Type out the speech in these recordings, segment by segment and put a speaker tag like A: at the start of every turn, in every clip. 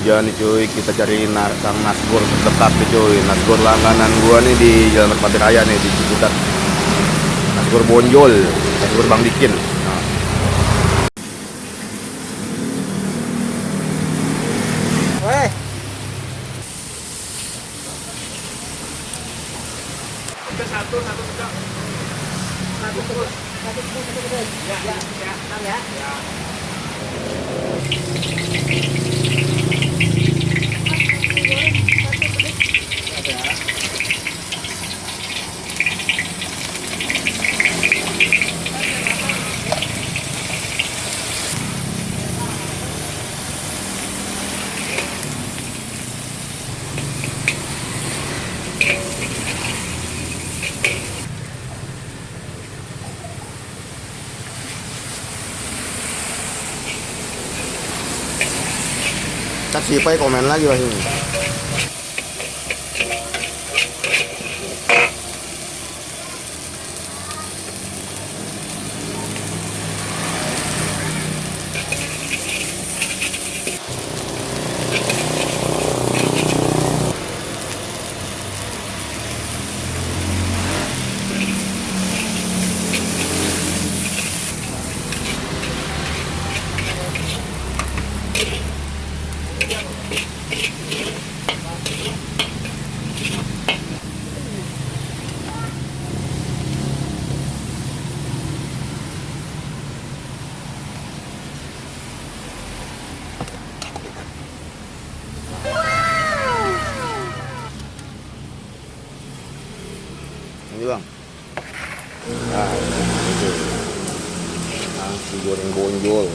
A: hujan nih cuy, kita cari kang nasgor terdekat nih cuy. Nasgor langganan gua nih di Jalan Merpati Raya nih di Ciputat. Nasgor Bonjol, nasgor Bang Dikin. Nah.
B: Weh. Satu sedang. Satu terus. Ya, ya, ya. Ya.
A: Si Pai komen lagi Mas ini. Ini bang. Nah, itu nasi goreng bonjol.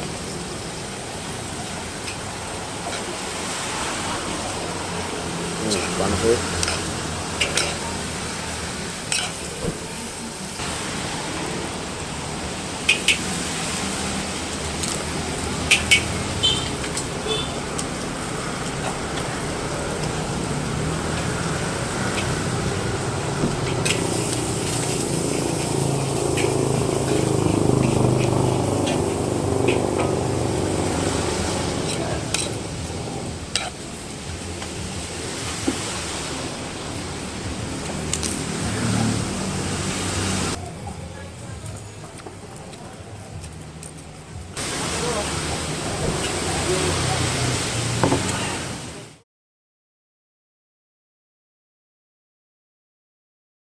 A: Panas ya.